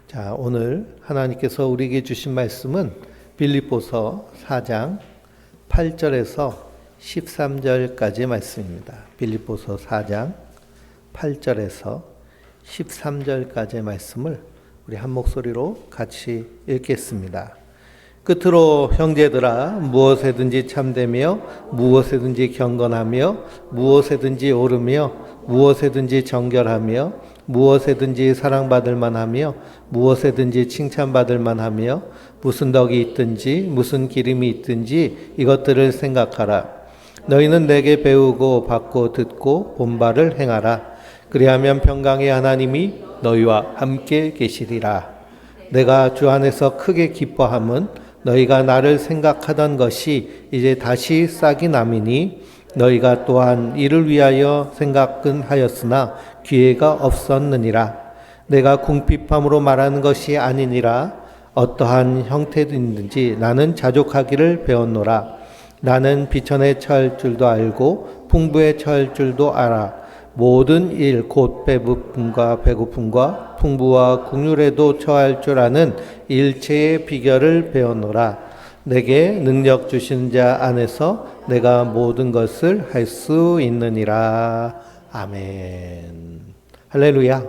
자, 오늘 하나님께서 우리에게 주신 말씀은 빌립보서 4장 8절에서 13절까지의 말씀입니다. 빌립보서 4장 8절에서 13절까지의 말씀을 우리 한 목소리로 같이 읽겠습니다. 끝으로 형제들아, 무엇에든지 참되며 무엇에든지 경건하며 무엇에든지 옳으며 무엇에든지 정결하며 무엇에든지 사랑받을 만하며 무엇에든지 칭찬받을 만하며 무슨 덕이 있든지 무슨 기림이 있든지 이것들을 생각하라. 너희는 내게 배우고 받고 듣고 본 바를 행하라. 그리하면 평강의 하나님이 너희와 함께 계시리라. 내가 주 안에서 크게 기뻐함은 너희가 나를 생각하던 것이 이제 다시 싹이 남이니 너희가 또한 이를 위하여 생각은 하였으나 기회가 없었느니라. 내가 궁핍함으로 말하는 것이 아니니라. 어떠한 형태든지 나는 자족하기를 배웠노라. 나는 비천에 처할 줄도 알고 풍부에 처할 줄도 알아. 모든 일 곧 배부픔과 배고픔과 풍부와 궁휼에도 처할 줄 아는 일체의 비결을 배웠노라. 내게 능력 주신 자 안에서 내가 모든 것을 할 수 있느니라. 아멘. 할렐루야.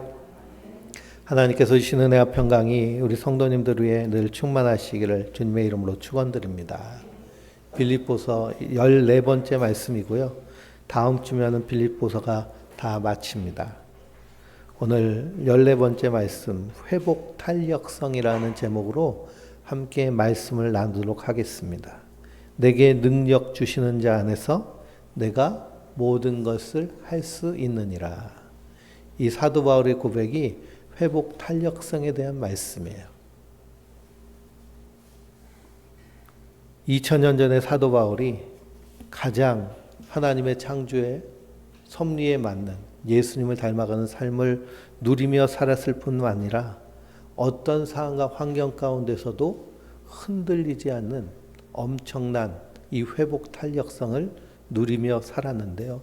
하나님께서 주시는 은혜와 평강이 우리 성도님들 위해 늘 충만하시기를 주님의 이름으로 축원드립니다. 빌립보서 14번째 말씀이고요. 다음 주면은 빌립보서가 다 마칩니다. 오늘 14번째 말씀, 회복 탄력성이라는 제목으로 함께 말씀을 나누도록 하겠습니다. 내게 능력 주시는 자 안에서 내가 모든 것을 할 수 있느니라. 이 사도 바울의 고백이 회복 탄력성에 대한 말씀이에요. 2000년 전에 사도 바울이 가장 하나님의 창조에 섭리에 맞는 예수님을 닮아가는 삶을 누리며 살았을 뿐만 아니라 어떤 상황과 환경 가운데서도 흔들리지 않는 엄청난 이 회복 탄력성을 누리며 살았는데요.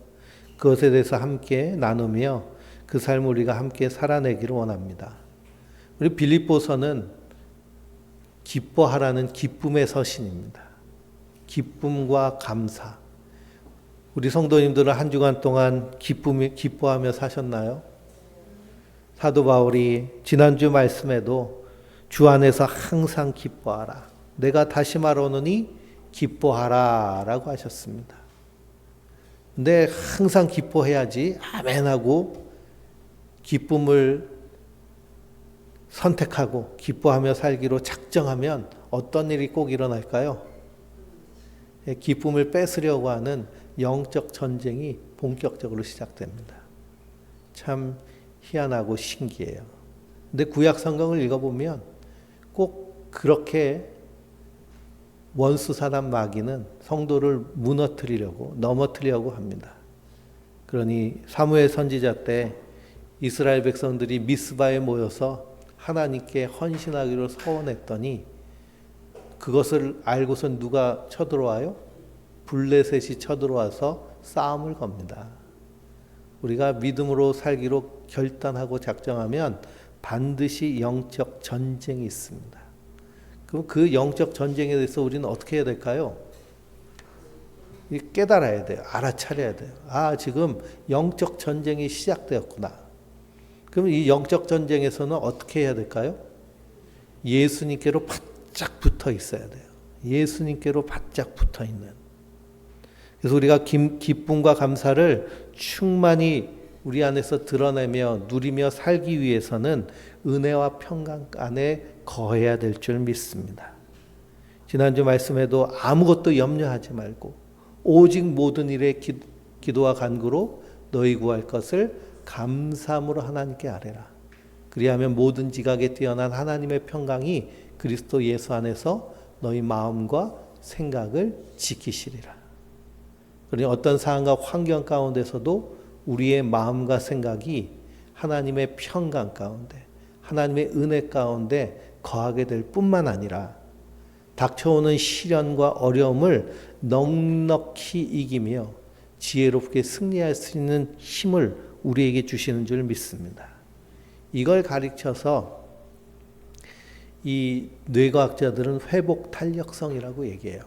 그것에 대해서 함께 나누며 그 삶을 우리가 함께 살아내기를 원합니다. 우리 빌립보서는 기뻐하라는 기쁨의 서신입니다. 기쁨과 감사. 우리 성도님들은 한 주간 동안 기뻐하며 사셨나요? 사도 바울이 지난주 말씀에도 주 안에서 항상 기뻐하라. 내가 다시 말하노니 기뻐하라 라고 하셨습니다. 근데 항상 기뻐해야지 아멘하고 기쁨을 선택하고 기뻐하며 살기로 작정하면 어떤 일이 꼭 일어날까요? 기쁨을 뺏으려고 하는 영적 전쟁이 본격적으로 시작됩니다. 참 희한하고 신기해요. 근데 구약 성경을 읽어보면 꼭 그렇게 원수 사단 마귀는 성도를 무너뜨리려고 넘어뜨리려고 합니다. 그러니 사무엘 선지자 때 이스라엘 백성들이 미스바에 모여서 하나님께 헌신하기로 서원했더니 그것을 알고선 누가 쳐들어와요? 블레셋이 쳐들어와서 싸움을 겁니다. 우리가 믿음으로 살기로 결단하고 작정하면 반드시 영적 전쟁이 있습니다. 그럼 그 영적 전쟁에 대해서 우리는 어떻게 해야 될까요? 깨달아야 돼요. 알아차려야 돼요. 아, 지금 영적 전쟁이 시작되었구나. 그럼 이 영적 전쟁에서는 어떻게 해야 될까요? 예수님께로 바짝 붙어 있어야 돼요. 예수님께로 바짝 붙어 있는. 그래서 우리가 기쁨과 감사를 충만히 우리 안에서 드러내며 누리며 살기 위해서는 은혜와 평강 안에 거해야 될 줄 믿습니다. 지난주 말씀에도 아무것도 염려하지 말고 오직 모든 일에 기도와 간구로 너희 구할 것을 감사함으로 하나님께 아뢰라. 그리하면 모든 지각에 뛰어난 하나님의 평강이 그리스도 예수 안에서 너희 마음과 생각을 지키시리라. 그러니 어떤 상황과 환경 가운데서도 우리의 마음과 생각이 하나님의 평강 가운데, 하나님의 은혜 가운데 거하게 될 뿐만 아니라 닥쳐오는 시련과 어려움을 넉넉히 이기며 지혜롭게 승리할 수 있는 힘을 우리에게 주시는 줄 믿습니다. 이걸 가르쳐서 이 뇌과학자들은 회복 탄력성이라고 얘기해요.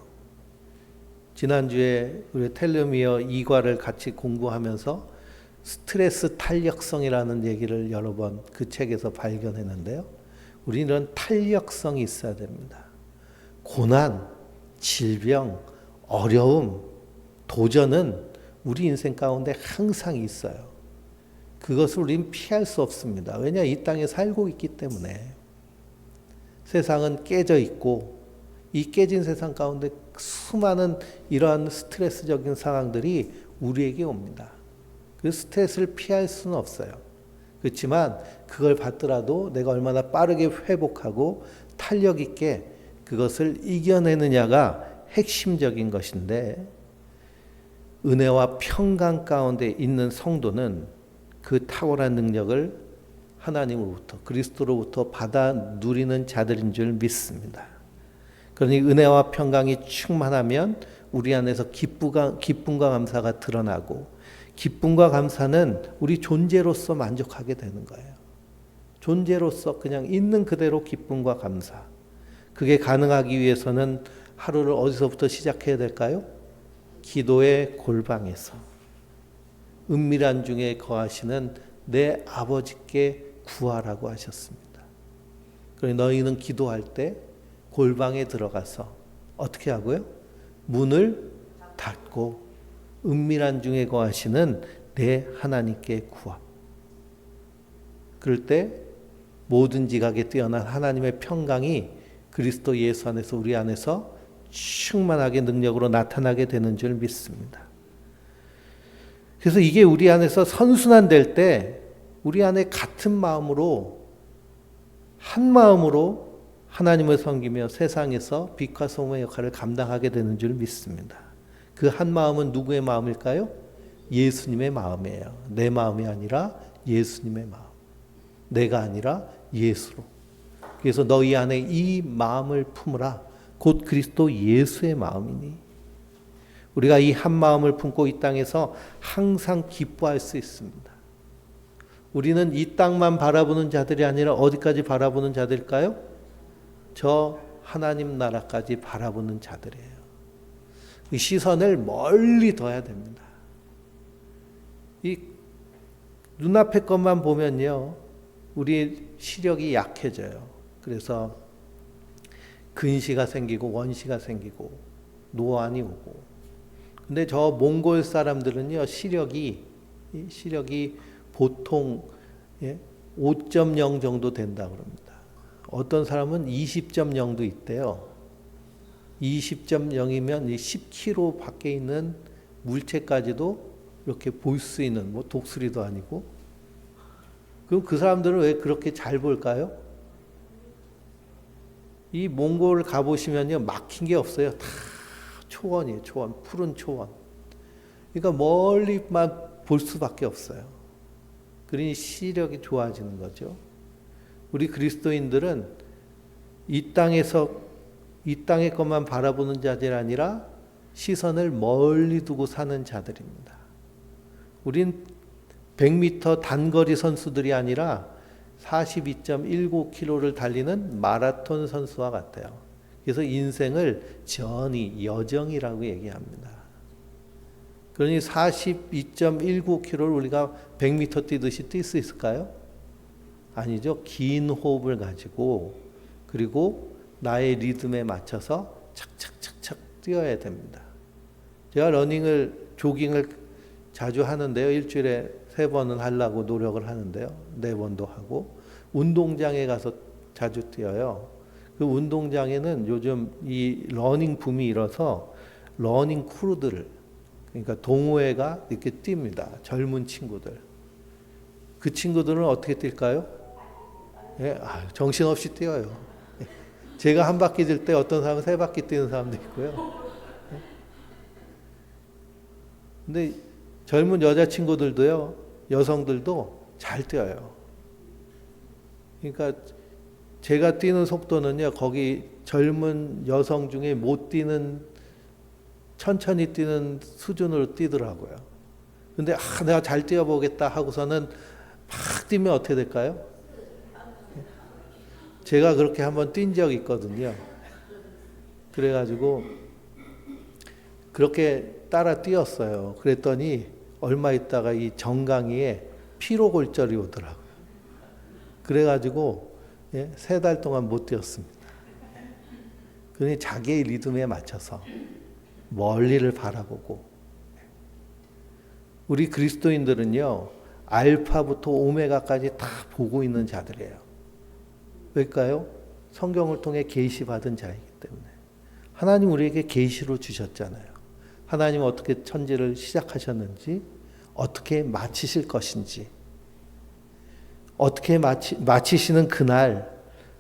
지난주에 우리 텔레미어 2과를 같이 공부하면서 스트레스 탄력성이라는 얘기를 여러 번 그 책에서 발견했는데요. 우리는 탄력성이 있어야 됩니다. 고난, 질병, 어려움, 도전은 우리 인생 가운데 항상 있어요. 그것을 우리는 피할 수 없습니다. 왜냐? 이 땅에 살고 있기 때문에. 세상은 깨져 있고 이 깨진 세상 가운데 수많은 이러한 스트레스적인 상황들이 우리에게 옵니다. 그 스트레스를 피할 수는 없어요. 그렇지만 그걸 받더라도 내가 얼마나 빠르게 회복하고 탄력 있게 그것을 이겨내느냐가 핵심적인 것인데, 은혜와 평강 가운데 있는 성도는 그 탁월한 능력을 하나님으로부터 그리스도로부터 받아 누리는 자들인 줄 믿습니다. 그러니 은혜와 평강이 충만하면 우리 안에서 기쁨과 감사가 드러나고, 기쁨과 감사는 우리 존재로서 만족하게 되는 거예요. 존재로서 그냥 있는 그대로 기쁨과 감사. 그게 가능하기 위해서는 하루를 어디서부터 시작해야 될까요? 기도의 골방에서 은밀한 중에 거하시는 내 아버지께 구하라고 하셨습니다. 그러니 너희는 기도할 때 골방에 들어가서 어떻게 하고요? 문을 닫고 은밀한 중에 거하시는 내 하나님께 구하. 그럴 때 모든 지각에 뛰어난 하나님의 평강이 그리스도 예수 안에서 우리 안에서 충만하게 능력으로 나타나게 되는 줄 믿습니다. 그래서 이게 우리 안에서 선순환될 때 우리 안에 같은 마음으로, 한 마음으로 하나님을 섬기며 세상에서 빛과 소금의 역할을 감당하게 되는 줄 믿습니다. 그 한 마음은 누구의 마음일까요? 예수님의 마음이에요. 내 마음이 아니라 예수님의 마음. 내가 아니라 예수로. 그래서 너희 안에 이 마음을 품으라. 곧 그리스도 예수의 마음이니. 우리가 이 한 마음을 품고 이 땅에서 항상 기뻐할 수 있습니다. 우리는 이 땅만 바라보는 자들이 아니라 어디까지 바라보는 자들일까요? 저 하나님 나라까지 바라보는 자들이에요. 이 시선을 멀리 둬야 됩니다. 이 눈앞의 것만 보면요, 우리 시력이 약해져요. 그래서 근시가 생기고 원시가 생기고 노안이 오고. 근데 저 몽골 사람들은요, 시력이 보통 5.0 정도 된다 그럽니다. 어떤 사람은 20.0도 있대요. 20.0이면 10km 밖에 있는 물체까지도 이렇게 볼 수 있는, 뭐 독수리도 아니고. 그럼 그 사람들은 왜 그렇게 잘 볼까요? 이 몽골 가보시면요, 막힌 게 없어요. 다 초원이에요. 초원, 푸른 초원. 그러니까 멀리만 볼 수밖에 없어요. 그러니 시력이 좋아지는 거죠. 우리 그리스도인들은 이 땅의 것만 바라보는 자들이 아니라 시선을 멀리 두고 사는 자들입니다. 우린 100m 단거리 선수들이 아니라 42.19km를 달리는 마라톤 선수와 같아요. 그래서 인생을 전이, 여정이라고 얘기합니다. 그러니 42.19km를 우리가 100m 뛰듯이 뛸 수 있을까요? 아니죠. 긴 호흡을 가지고, 그리고 나의 리듬에 맞춰서 착착착착 뛰어야 됩니다. 제가 조깅을 자주 하는데요. 일주일에 3번은 하려고 노력을 하는데요. 4번도 하고, 운동장에 가서 자주 뛰어요. 그 운동장에는 요즘 이 러닝 붐이 일어서 러닝 크루들을, 그러니까 동호회가 이렇게 뜁니다. 젊은 친구들. 그 친구들은 어떻게 뛸까요? 예, 정신없이 뛰어요. 제가 한 바퀴 뛸 때 어떤 사람은 3바퀴 뛰는 사람도 있고요. 근데 젊은 여자친구들도요, 여성들도 잘 뛰어요. 그러니까 제가 뛰는 속도는요, 거기 젊은 여성 중에 못 뛰는, 천천히 뛰는 수준으로 뛰더라고요. 근데 내가 잘 뛰어보겠다 하고서는 막 뛰면 어떻게 될까요? 제가 그렇게 한번 뛴 적이 있거든요. 그래가지고 그렇게 따라 뛰었어요. 그랬더니 얼마 있다가 이 정강이에 피로골절이 오더라고요. 그래가지고 3달 동안 못 뛰었습니다. 그러니 자기의 리듬에 맞춰서 멀리를 바라보고, 우리 그리스도인들은요 알파부터 오메가까지 다 보고 있는 자들이에요. 왜일까요? 성경을 통해 계시받은 자이기 때문에. 하나님 우리에게 계시로 주셨잖아요. 하나님 어떻게 천지를 시작하셨는지, 어떻게 마치실 것인지, 어떻게 마치시는 그날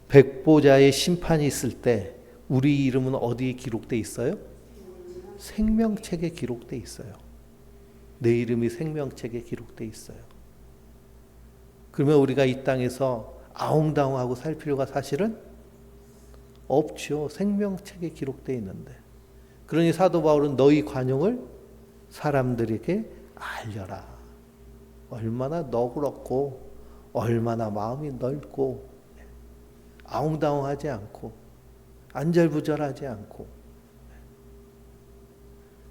백보자의 심판이 있을 때 우리 이름은 어디에 기록되어 있어요? 생명책에 기록되어 있어요. 내 이름이 생명책에 기록되어 있어요. 그러면 우리가 이 땅에서 아웅다웅하고 살 필요가 사실은 없죠. 생명책에 기록되어 있는데. 그러니 사도 바울은 너희 관용을 사람들에게 알려라. 얼마나 너그럽고 얼마나 마음이 넓고 아웅다웅하지 않고 안절부절하지 않고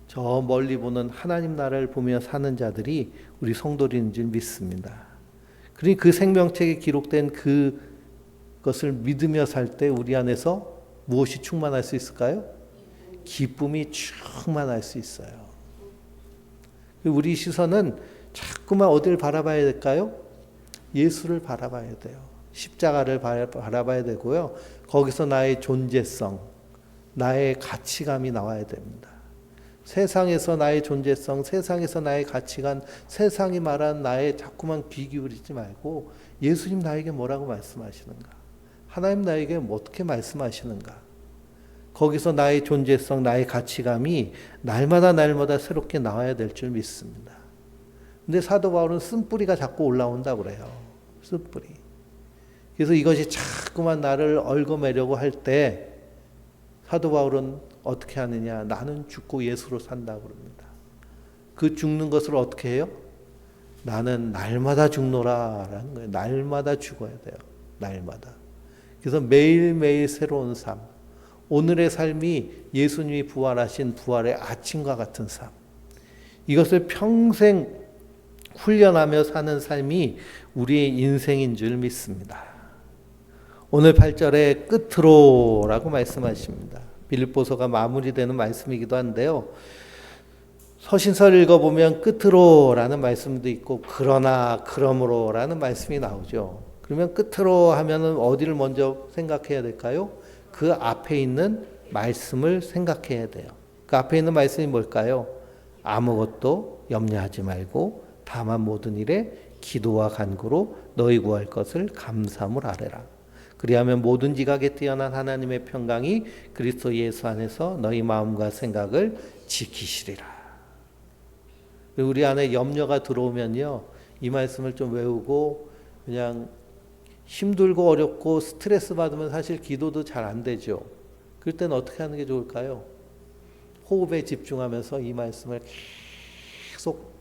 저 멀리 보는 하나님 나라를 보며 사는 자들이 우리 성도들인 줄 믿습니다. 그러니 그 생명책에 기록된 그것을 믿으며 살 때 우리 안에서 무엇이 충만할 수 있을까요? 기쁨이 충만할 수 있어요. 우리 시선은 자꾸만 어디를 바라봐야 될까요? 예수를 바라봐야 돼요. 십자가를 바라봐야 되고요. 거기서 나의 존재성, 나의 가치감이 나와야 됩니다. 세상에서 나의 존재성, 세상에서 나의 가치관, 세상이 말하는 나의 자꾸만 귀 기울이지 말고 예수님 나에게 뭐라고 말씀하시는가? 하나님 나에게 어떻게 말씀하시는가? 거기서 나의 존재성, 나의 가치감이 날마다 새롭게 나와야 될 줄 믿습니다. 근데 사도 바울은 쓴뿌리가 자꾸 올라온다고 그래요. 쓴뿌리. 그래서 이것이 자꾸만 나를 얽어매려고 할 때 사도 바울은 어떻게 하느냐? 나는 죽고 예수로 산다고 그럽니다. 그 죽는 것을 어떻게 해요? 나는 날마다 죽노라라는 거예요. 날마다 죽어야 돼요. 날마다. 그래서 매일매일 새로운 삶. 오늘의 삶이 예수님이 부활하신 부활의 아침과 같은 삶. 이것을 평생 훈련하며 사는 삶이 우리의 인생인 줄 믿습니다. 오늘 8절의 끝으로라고 말씀하십니다. 빌립보서가 마무리되는 말씀이기도 한데요. 서신서를 읽어보면 끝으로라는 말씀도 있고 그러나 그러므로라는 말씀이 나오죠. 그러면 끝으로 하면은 어디를 먼저 생각해야 될까요? 그 앞에 있는 말씀을 생각해야 돼요. 그 앞에 있는 말씀이 뭘까요? 아무것도 염려하지 말고 다만 모든 일에 기도와 간구로 너희 구할 것을 감사함을 아뢰라. 그리하면 모든 지각에 뛰어난 하나님의 평강이 그리스도 예수 안에서 너희 마음과 생각을 지키시리라. 우리 안에 염려가 들어오면요, 이 말씀을 좀 외우고 그냥 힘들고 어렵고 스트레스 받으면 사실 기도도 잘 안 되죠. 그럴 때는 어떻게 하는 게 좋을까요? 호흡에 집중하면서 이 말씀을 계속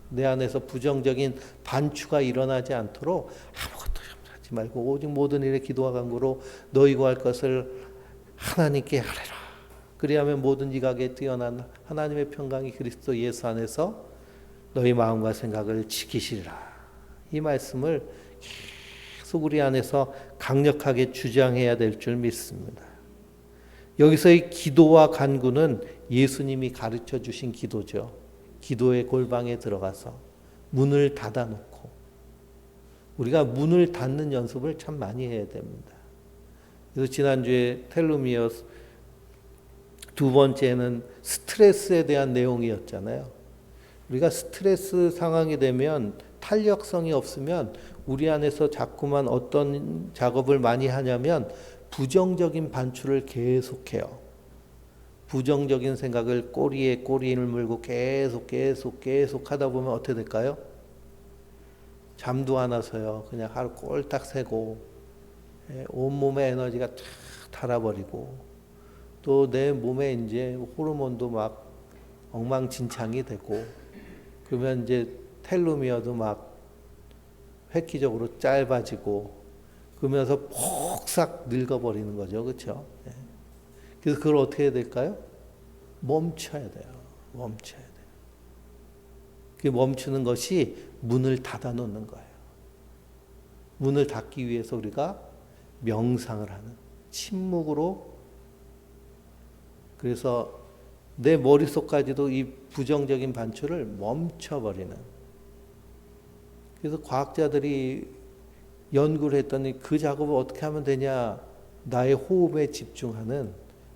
내 안에서 부정적인 반추가 일어나지 않도록 아무것도 염려하지 말고 오직 모든 일에 기도와 간구로 너희 구할 것을 하나님께 아뢰라. 그리하면 모든 지각에 뛰어난 하나님의 평강이 그리스도 예수 안에서 너희 마음과 생각을 지키시리라. 이 말씀을 계속 우리 안에서 강력하게 주장해야 될 줄 믿습니다. 여기서의 기도와 간구는 예수님이 가르쳐 주신 기도죠. 기도의 골방에 들어가서 문을 닫아놓고 우리가 문을 닫는 연습을 참 많이 해야 됩니다. 그래서 지난주에 텔루미어스 두 번째는 스트레스에 대한 내용이었잖아요. 우리가 스트레스 상황이 되면 탄력성이 없으면 우리 안에서 자꾸만 어떤 작업을 많이 하냐면 부정적인 반추를 계속해요. 부정적인 생각을 꼬리에 꼬리를 물고 계속 하다 보면 어떻게 될까요? 잠도 안 와서요. 그냥 하루 꼴딱 새고 온몸의 에너지가 쫙 달아버리고 또 내 몸에 이제 호르몬도 막 엉망진창이 되고 그러면 이제 텔로미어도 막 획기적으로 짧아지고 그러면서 폭삭 늙어버리는 거죠. 그렇죠? 예. 그래서 그걸 어떻게 해야 될까요? 멈춰야 돼요. 멈춰야 돼요. 그 멈추는 것이 문을 닫아 놓는 거예요. 문을 닫기 위해서 우리가 명상을 하는, 침묵으로. 그래서 내 머릿속까지도 이 부정적인 반출을 멈춰버리는. 그래서 과학자들이 연구를 했더니 그 작업을 어떻게 하면 되냐, 나의 호흡에 집중하는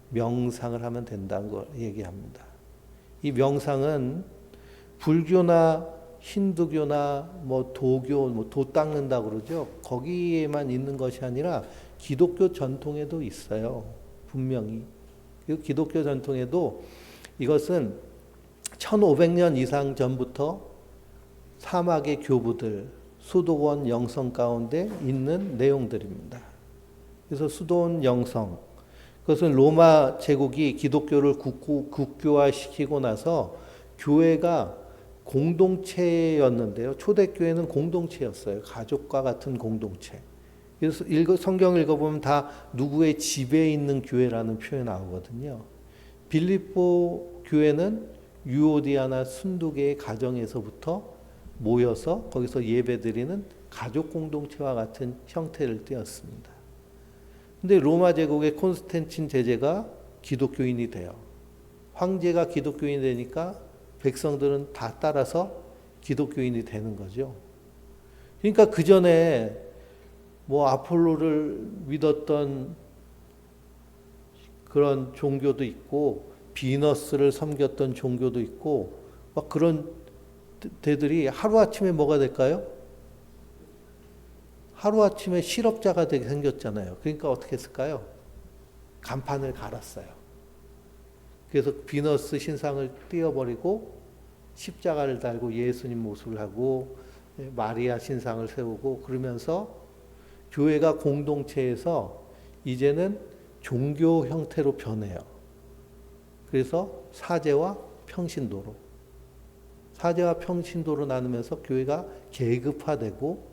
명상을 하면 된다는 걸 얘기합니다. 이 명상은 불교나 힌두교나 뭐 도교, 뭐 도 닦는다 그러죠. 거기에만 있는 것이 아니라 기독교 전통에도 있어요. 분명히. 그리고 기독교 전통에도 이것은 1500년 이상 전부터 사막의 교부들, 수도원 영성 가운데 있는 내용들입니다. 그래서 수도원 영성, 그것은 로마 제국이 기독교를 국교화시키고 나서 교회가 공동체였는데요. 초대교회는 공동체였어요. 가족과 같은 공동체. 그래서 성경 읽어보면 다 누구의 집에 있는 교회라는 표현 나오거든요. 빌립보 교회는 유오디아나 순두개의 가정에서부터 모여서 거기서 예배드리는 가족 공동체와 같은 형태를 띠었습니다. 근데 로마 제국의 콘스탄틴 제제가 기독교인이 돼요. 황제가 기독교인이 되니까 백성들은 다 따라서 기독교인이 되는 거죠. 그러니까 그 전에 뭐 아폴로를 믿었던 그런 종교도 있고 비너스를 섬겼던 종교도 있고 막 그런 데들이 하루아침에 뭐가 될까요? 하루아침에 실업자가 되게 생겼잖아요. 그러니까 어떻게 했을까요? 간판을 갈았어요. 그래서 비너스 신상을 띄워버리고 십자가를 달고 예수님 모습을 하고 마리아 신상을 세우고 그러면서 교회가 공동체에서 이제는 종교 형태로 변해요. 그래서 사제와 평신도로. 사제와 평신도로 나누면서 교회가 계급화되고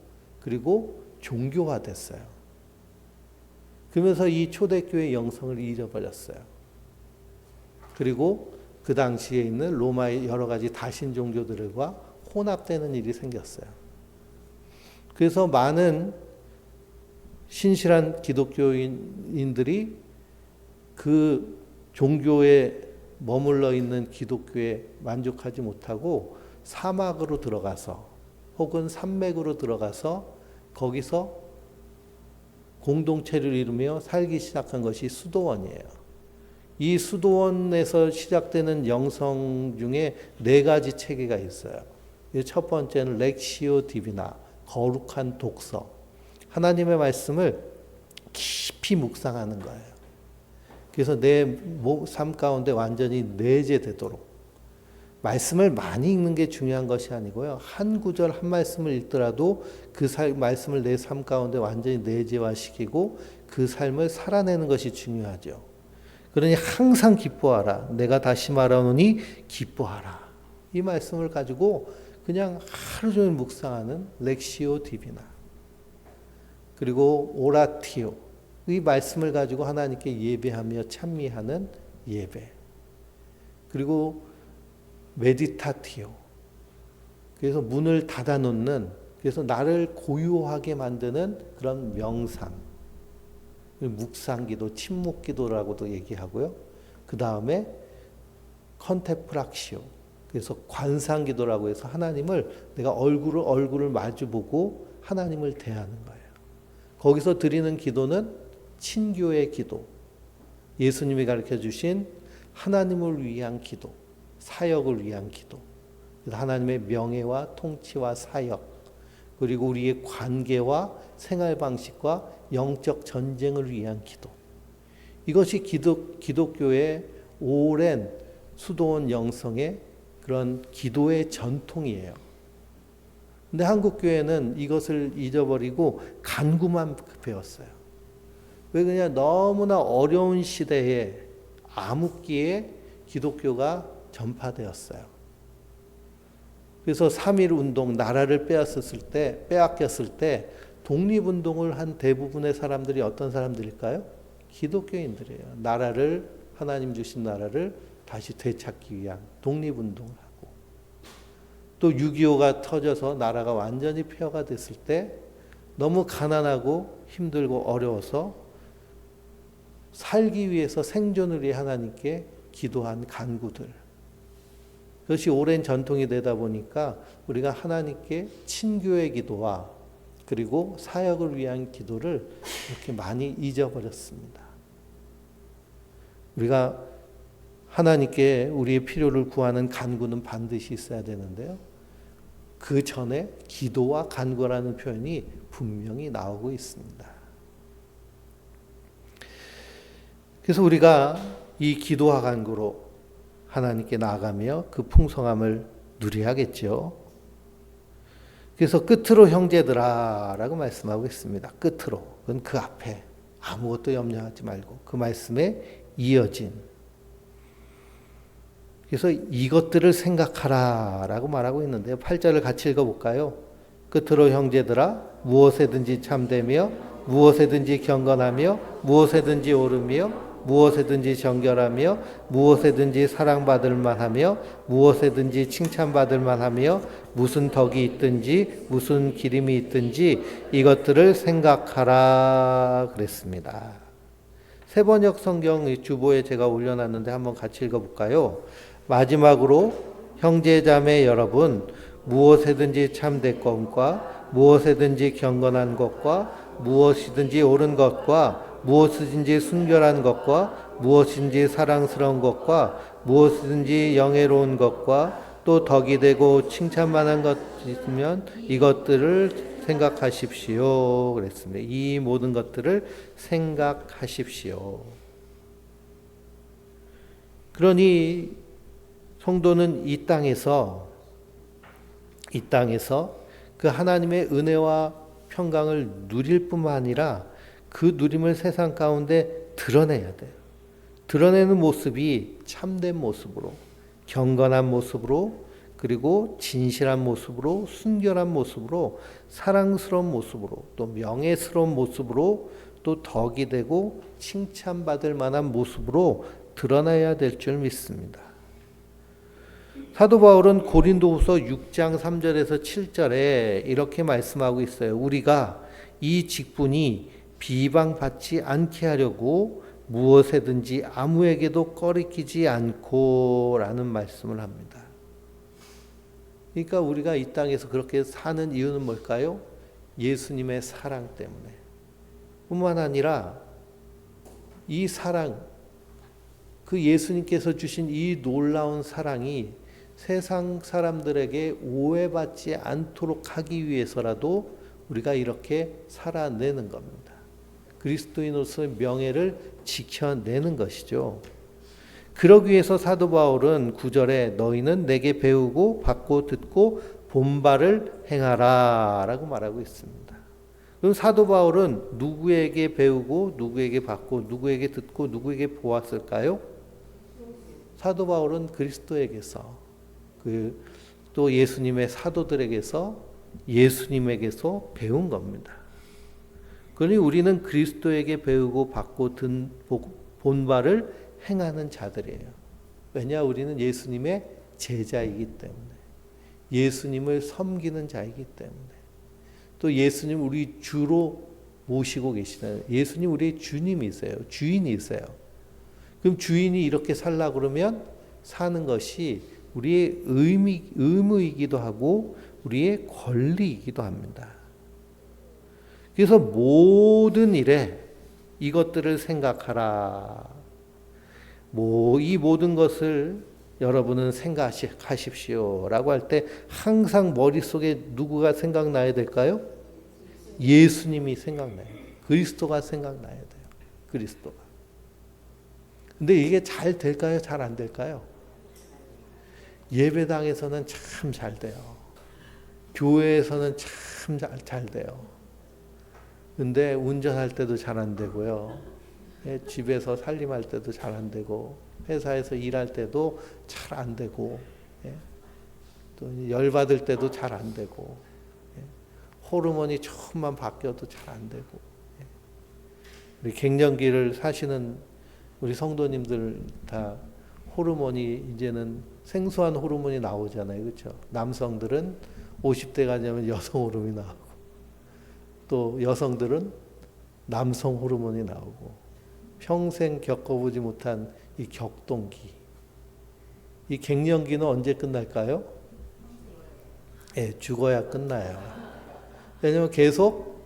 그리고 종교화됐어요. 그러면서 이 초대교회의 영성을 잃어버렸어요. 그리고 그 당시에 있는 로마의 여러 가지 다신 종교들과 혼합되는 일이 생겼어요. 그래서 많은 신실한 기독교인들이 그 종교에 머물러 있는 기독교에 만족하지 못하고 사막으로 들어가서 혹은 산맥으로 들어가서 거기서 공동체를 이루며 살기 시작한 것이 수도원이에요. 이 수도원에서 시작되는 영성 중에 4가지 체계가 있어요. 첫 번째는 렉시오 디비나, 거룩한 독서. 하나님의 말씀을 깊이 묵상하는 거예요. 그래서 내 삶 가운데 완전히 내재되도록. 말씀을 많이 읽는 게 중요한 것이 아니고요. 한 구절 한 말씀을 읽더라도 그 말씀을 내 삶 가운데 완전히 내재화시키고 그 삶을 살아내는 것이 중요하죠. 그러니 항상 기뻐하라. 내가 다시 말하노니 기뻐하라. 이 말씀을 가지고 그냥 하루 종일 묵상하는 렉시오 디비나. 그리고 오라티오. 이 말씀을 가지고 하나님께 예배하며 찬미하는 예배. 그리고 메디타티오. 그래서 문을 닫아 놓는, 그래서 나를 고요하게 만드는 그런 명상. 묵상기도, 침묵기도라고도 얘기하고요. 그 다음에 컨테프락시오. 그래서 관상기도라고 해서 하나님을 내가 얼굴을 마주보고 하나님을 대하는 거예요. 거기서 드리는 기도는 친교의 기도. 예수님이 가르쳐 주신 하나님을 위한 기도, 사역을 위한 기도. 하나님의 명예와 통치와 사역, 그리고 우리의 관계와 생활 방식과 영적 전쟁을 위한 기도. 이것이 기독교의 오랜 수도원 영성의 그런 기도의 전통이에요. 근데 한국 교회는 이것을 잊어버리고 간구만 배웠어요. 왜 그러냐? 너무나 어려운 시대에 암흑기에 기독교가 전파되었어요. 그래서 3.1 운동, 나라를 빼앗겼을 때 독립운동을 한 대부분의 사람들이 어떤 사람들일까요? 기독교인들이에요. 나라를, 하나님 주신 나라를 다시 되찾기 위한 독립운동을 하고, 또 6.25가 터져서 나라가 완전히 폐허가 됐을 때 너무 가난하고 힘들고 어려워서 살기 위해서 생존을 위해 하나님께 기도한 간구들. 그것이 오랜 전통이 되다 보니까 우리가 하나님께 친교의 기도와 그리고 사역을 위한 기도를 이렇게 많이 잊어버렸습니다. 우리가 하나님께 우리의 필요를 구하는 간구는 반드시 있어야 되는데요. 그 전에 기도와 간구라는 표현이 분명히 나오고 있습니다. 그래서 우리가 이 기도와 간구로 하나님께 나아가며 그 풍성함을 누려야겠죠. 그래서 끝으로 형제들아 라고 말씀하고 있습니다. 끝으로. 그건 그 앞에 아무것도 염려하지 말고 그 말씀에 이어진. 그래서 이것들을 생각하라 라고 말하고 있는데요. 8절을 같이 읽어볼까요? 끝으로 형제들아 무엇에든지 참되며 무엇에든지 경건하며 무엇에든지 오르며 무엇에든지 정결하며 무엇에든지 사랑받을 만하며 무엇에든지 칭찬받을 만하며 무슨 덕이 있든지 무슨 기림이 있든지 이것들을 생각하라 그랬습니다. 세번역 성경 주보에 제가 올려놨는데 한번 같이 읽어볼까요? 마지막으로 형제자매 여러분 무엇에든지 참된 것과 무엇에든지 경건한 것과 무엇이든지 옳은 것과 무엇이든지 순결한 것과 무엇인지 사랑스러운 것과 무엇이든지 영예로운 것과 또 덕이 되고 칭찬만한 것 있으면 이것들을 생각하십시오 그랬습니다. 이 모든 것들을 생각하십시오. 그러니 성도는 이 땅에서 그 하나님의 은혜와 평강을 누릴 뿐만 아니라 그 누림을 세상 가운데 드러내야 돼요. 드러내는 모습이 참된 모습으로, 경건한 모습으로, 그리고 진실한 모습으로, 순결한 모습으로, 사랑스러운 모습으로, 또 명예스러운 모습으로, 또 덕이 되고 칭찬받을 만한 모습으로 드러나야 될 줄 믿습니다. 사도 바울은 고린도후서 6장 3절에서 7절에 이렇게 말씀하고 있어요. 우리가 이 직분이 비방받지 않게 하려고 무엇에든지 아무에게도 꺼리끼지 않고 라는 말씀을 합니다. 그러니까 우리가 이 땅에서 그렇게 사는 이유는 뭘까요? 예수님의 사랑 때문에. 뿐만 아니라 이 사랑, 그 예수님께서 주신 이 놀라운 사랑이 세상 사람들에게 오해받지 않도록 하기 위해서라도 우리가 이렇게 살아내는 겁니다. 그리스도인으로서의 명예를 지켜내는 것이죠. 그러기 위해서 사도 바울은 9절에 너희는 내게 배우고 받고 듣고 본바를 행하라 라고 말하고 있습니다. 그럼 사도 바울은 누구에게 배우고 누구에게 받고 누구에게 듣고 누구에게 보았을까요? 사도 바울은 그리스도에게서 또 예수님의 사도들에게서 예수님에게서 배운 겁니다. 그러니 우리는 그리스도에게 배우고 받고 본 바를 행하는 자들이에요. 왜냐? 우리는 예수님의 제자이기 때문에, 예수님을 섬기는 자이기 때문에, 또 예수님 우리 주로 모시고 계시는 예수님 우리의 주님이세요. 주인이세요. 그럼 주인이 이렇게 살라 그러면 사는 것이 우리의 의무이기도 하고 우리의 권리이기도 합니다. 그래서 모든 일에 이것들을 생각하라. 이 모든 것을 여러분은 생각하십시오 라고 할 때 항상 머릿속에 누구가 생각나야 될까요? 예수님이 생각나요. 그리스도가 생각나야 돼요. 그리스도가. 근데 이게 잘 될까요? 잘 안 될까요? 예배당에서는 참 잘 돼요. 교회에서는 참 잘 돼요. 근데 운전할 때도 잘 안 되고요. 집에서 살림할 때도 잘 안 되고, 회사에서 일할 때도 잘 안 되고, 또 열받을 때도 잘 안 되고, 호르몬이 조금만 바뀌어도 잘 안 되고. 우리 갱년기를 사시는 우리 성도님들 다 호르몬이 이제는 생소한 호르몬이 나오잖아요. 그렇죠? 남성들은 50대가 되면 여성 호르몬이 나오고 또 여성들은 남성 호르몬이 나오고 평생 겪어보지 못한 이 격동기. 이 갱년기는 언제 끝날까요? 죽어야 끝나요. 왜냐하면 계속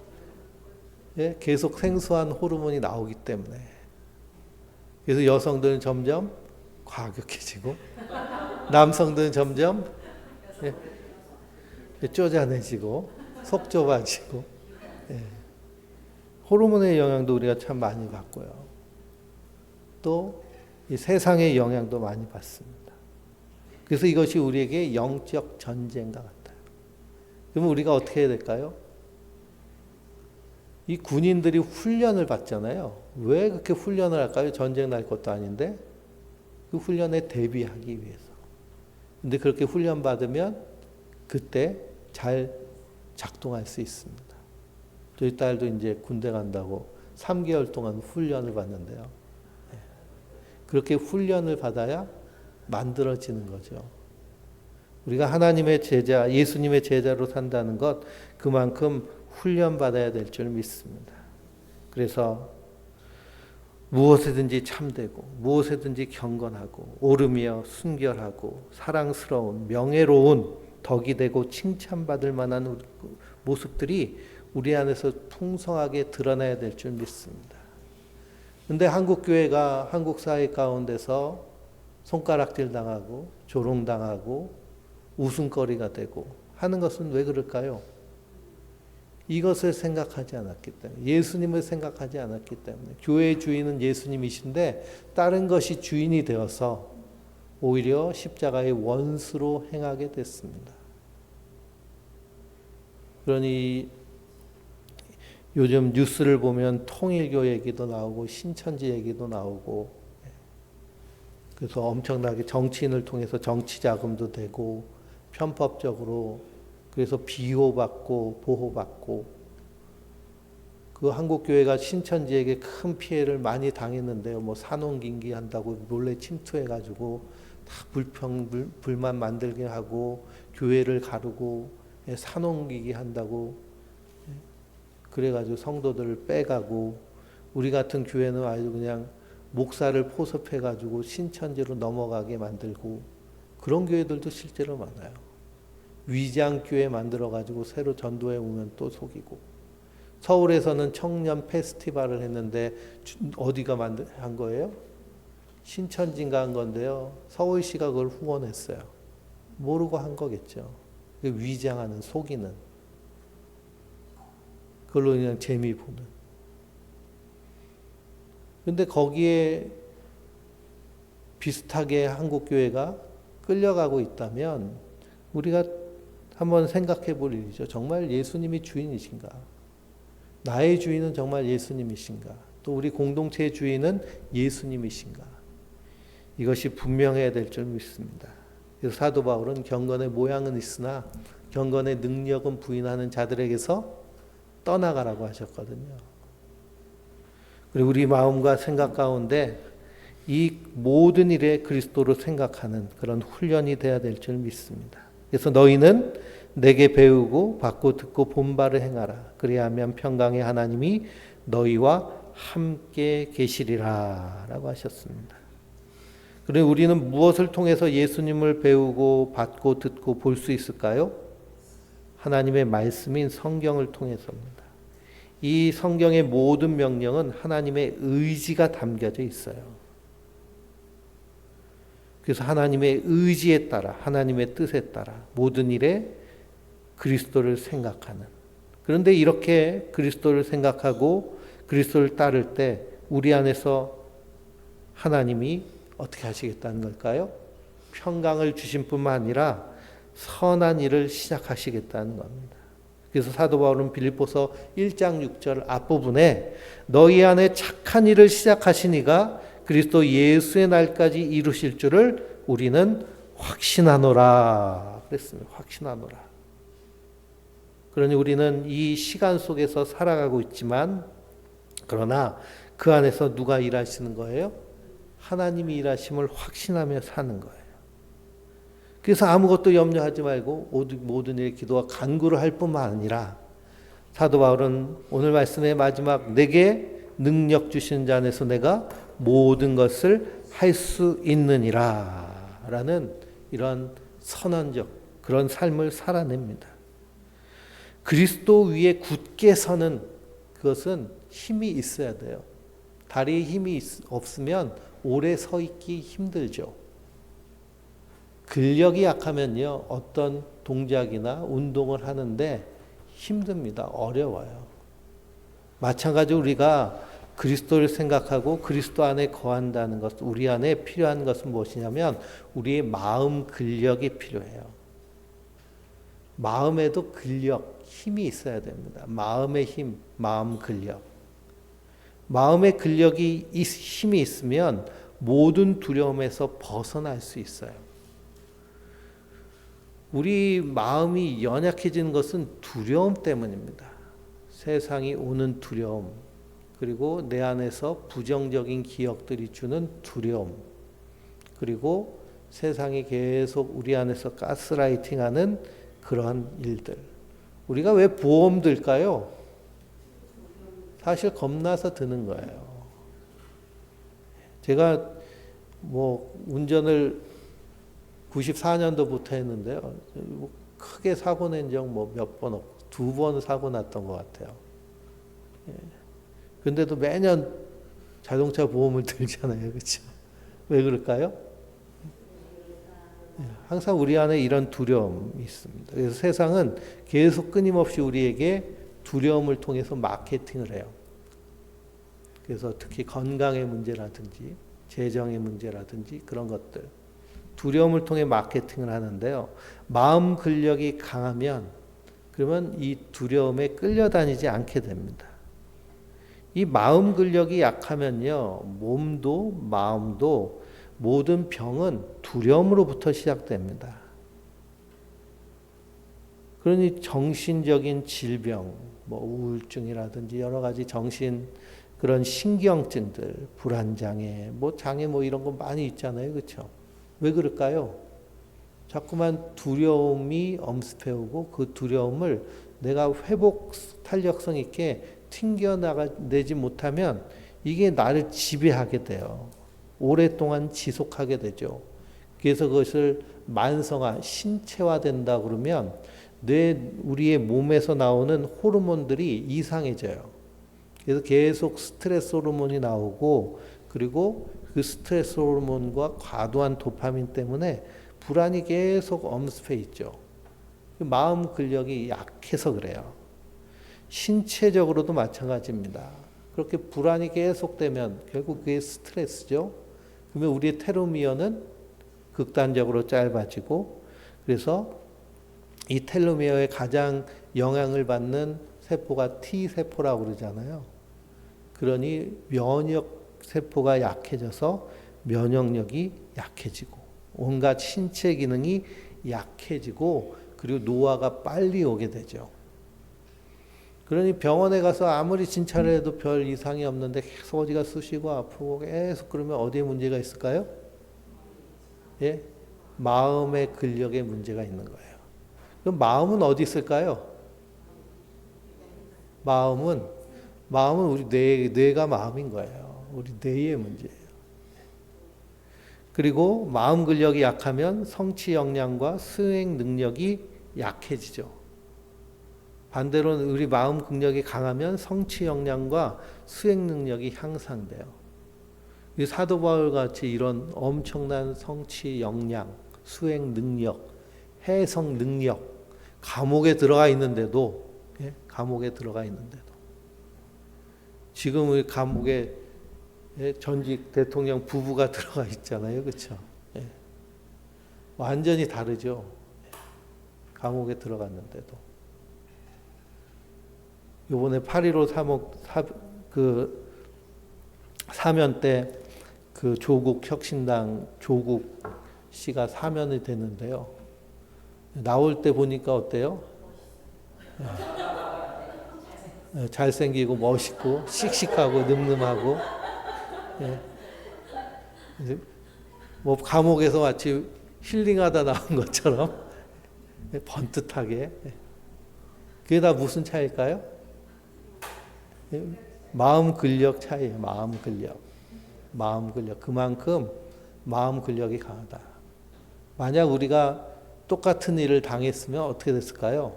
생소한 호르몬이 나오기 때문에. 그래서 여성들은 점점 과격해지고 남성들은 점점 쪼잔해지고 속 좁아지고. 호르몬의 영향도 우리가 참 많이 받고요. 또 이 세상의 영향도 많이 받습니다. 그래서 이것이 우리에게 영적 전쟁과 같아요. 그러면 우리가 어떻게 해야 될까요? 이 군인들이 훈련을 받잖아요. 왜 그렇게 훈련을 할까요? 전쟁 날 것도 아닌데 그 훈련에 대비하기 위해서. 근데 그렇게 훈련 받으면 그때 잘 작동할 수 있습니다. 저희 딸도 이제 군대 간다고 3개월 동안 훈련을 받는데요. 그렇게 훈련을 받아야 만들어지는 거죠. 우리가 하나님의 제자, 예수님의 제자로 산다는 것 그만큼 훈련받아야 될 줄 믿습니다. 그래서 무엇에든지 참되고 무엇에든지 경건하고 오르며 순결하고 사랑스러운 명예로운 덕이 되고 칭찬받을 만한 모습들이 우리 안에서 풍성하게 드러나야 될 줄 믿습니다. 그런데 한국교회가 한국 사회 가운데서 손가락질 당하고 조롱당하고 웃음거리가 되고 하는 것은 왜 그럴까요? 이것을 생각하지 않았기 때문에, 예수님을 생각하지 않았기 때문에. 교회의 주인은 예수님이신데 다른 것이 주인이 되어서 오히려 십자가의 원수로 행하게 됐습니다. 그러니 요즘 뉴스를 보면 통일교 얘기도 나오고 신천지 얘기도 나오고, 그래서 엄청나게 정치인을 통해서 정치 자금도 되고 편법적으로 그래서 비호받고 보호받고, 그 한국교회가 신천지에게 큰 피해를 많이 당했는데요. 뭐 산업긴기 한다고 몰래 침투해가지고 다 불만 만들게 하고 교회를 가르고 산업기기 한다고 그래가지고 성도들을 빼가고, 우리 같은 교회는 아주 그냥 목사를 포섭해가지고 신천지로 넘어가게 만들고, 그런 교회들도 실제로 많아요. 위장교회 만들어가지고 새로 전도해 오면 또 속이고. 서울에서는 청년 페스티벌을 했는데 어디가 한 거예요? 신천지인가 한 건데요. 서울시가 그걸 후원했어요. 모르고 한 거겠죠. 위장하는, 속이는. 그걸로 그냥 재미 보는. 근데 거기에 비슷하게 한국교회가 끌려가고 있다면 우리가 한번 생각해 볼 일이죠. 정말 예수님이 주인이신가? 나의 주인은 정말 예수님이신가? 또 우리 공동체의 주인은 예수님이신가? 이것이 분명해야 될 줄 믿습니다. 그래서 사도 바울은 경건의 모양은 있으나 경건의 능력은 부인하는 자들에게서 떠나가라고 하셨거든요. 그리고 우리 마음과 생각 가운데 이 모든 일에 그리스도로 생각하는 그런 훈련이 돼야 될 줄 믿습니다. 그래서 너희는 내게 배우고 받고 듣고 본 바를 행하라. 그리하면 평강의 하나님이 너희와 함께 계시리라 라고 하셨습니다. 그리고 우리는 무엇을 통해서 예수님을 배우고 받고 듣고 볼 수 있을까요? 하나님의 말씀인 성경을 통해서입니다. 이 성경의 모든 명령은 하나님의 의지가 담겨져 있어요. 그래서 하나님의 의지에 따라, 하나님의 뜻에 따라 모든 일에 그리스도를 생각하는. 그런데 이렇게 그리스도를 생각하고 그리스도를 따를 때 우리 안에서 하나님이 어떻게 하시겠다는 걸까요? 평강을 주신 뿐만 아니라 선한 일을 시작하시겠다는 겁니다. 그래서 사도 바울은 빌립보서 1장 6절 앞부분에 너희 안에 착한 일을 시작하신 이가 그리스도 예수의 날까지 이루실 줄을 우리는 확신하노라 그랬습니다. 확신하노라. 그러니 우리는 이 시간 속에서 살아가고 있지만 그러나 그 안에서 누가 일하시는 거예요? 하나님이 일하심을 확신하며 사는 거예요. 그래서 아무것도 염려하지 말고 모든 일 기도와 간구를 할 뿐만 아니라 사도 바울은 오늘 말씀의 마지막 내게 능력 주시는 자 안에서 내가 모든 것을 할 수 있느니라 라는 이런 선언적 그런 삶을 살아냅니다. 그리스도 위에 굳게 서는 그것은 힘이 있어야 돼요. 다리에 힘이 없으면 오래 서 있기 힘들죠. 근력이 약하면요, 어떤 동작이나 운동을 하는데 힘듭니다. 어려워요. 마찬가지로 우리가 그리스도를 생각하고 그리스도 안에 거한다는 것, 우리 안에 필요한 것은 무엇이냐면 우리의 마음 근력이 필요해요. 마음에도 근력, 힘이 있어야 됩니다. 마음의 힘, 마음 근력. 마음의 근력이 힘이 있으면 모든 두려움에서 벗어날 수 있어요. 우리 마음이 연약해지는 것은 두려움 때문입니다. 세상이 오는 두려움, 그리고 내 안에서 부정적인 기억들이 주는 두려움, 그리고 세상이 계속 우리 안에서 가스라이팅하는 그런 일들. 우리가 왜 보험 들까요? 사실 겁나서 드는 거예요. 제가 운전을 94년도부터 했는데요. 크게 사고 낸 적 몇 번 없고 2번 사고 났던 것 같아요. 근데도 매년 자동차 보험을 들잖아요. 그렇죠? 왜 그럴까요? 항상 우리 안에 이런 두려움이 있습니다. 그래서 세상은 계속 끊임없이 우리에게 두려움을 통해서 마케팅을 해요. 그래서 특히 건강의 문제라든지 재정의 문제라든지 그런 것들. 두려움을 통해 마케팅을 하는데요. 마음 근력이 강하면 그러면 이 두려움에 끌려다니지 않게 됩니다. 이 마음 근력이 약하면요. 몸도 마음도 모든 병은 두려움으로부터 시작됩니다. 그러니 정신적인 질병, 우울증이라든지 여러 가지 정신 그런 신경증들, 불안장애, 장애 이런 거 많이 있잖아요. 그렇죠? 왜 그럴까요? 자꾸만 두려움이 엄습해오고 그 두려움을 내가 회복 탄력성 있게 튕겨내지 못하면 이게 나를 지배하게 돼요. 오랫동안 지속하게 되죠. 그래서 그것을 만성화, 신체화된다 그러면 우리의 몸에서 나오는 호르몬들이 이상해져요. 그래서 계속 스트레스 호르몬이 나오고 그리고 그 스트레스 호르몬과 과도한 도파민 때문에 불안이 계속 엄습해 있죠. 마음 근력이 약해서 그래요. 신체적으로도 마찬가지입니다. 그렇게 불안이 계속되면 결국 그게 스트레스죠. 그러면 우리의 텔로미어는 극단적으로 짧아지고 그래서 이 텔로미어에 가장 영향을 받는 세포가 T세포라고 그러잖아요. 그러니 면역 세포가 약해져서 면역력이 약해지고 온갖 신체 기능이 약해지고 그리고 노화가 빨리 오게 되죠. 그러니 병원에 가서 아무리 진찰을 해도 별 이상이 없는데 계속 어디가 쑤시고 아프고 계속 그러면 어디에 문제가 있을까요? 예? 마음의 근력에 문제가 있는 거예요. 그럼 마음은 어디 있을까요? 마음은 우리 뇌가 마음인 거예요. 우리 뇌의 문제예요. 그리고 마음 근력이 약하면 성취 역량과 수행 능력이 약해지죠. 반대로 우리 마음 근력이 강하면 성취 역량과 수행 능력이 향상돼요. 사도 바울 같이 이런 엄청난 성취 역량, 수행 능력, 해석 능력, 감옥에 들어가 있는데도 지금 우리 감옥에 전직 대통령 부부가 들어가 있잖아요. 그렇죠? 완전히 다르죠. 감옥에 들어갔는데도. 이번에 8.15 사면 때 그 조국 혁신당 조국 씨가 사면이 됐는데요. 나올 때 보니까 어때요? 잘생기고 멋있고 씩씩하고 늠름하고, 예. 이제 뭐 감옥에서 마치 힐링하다 나온 것처럼 번듯하게. 그게 다 무슨 차이일까요? 마음 근력 차이예요. 마음 근력. 마음 근력. 그만큼 마음 근력이 강하다. 만약 우리가 똑같은 일을 당했으면 어떻게 됐을까요?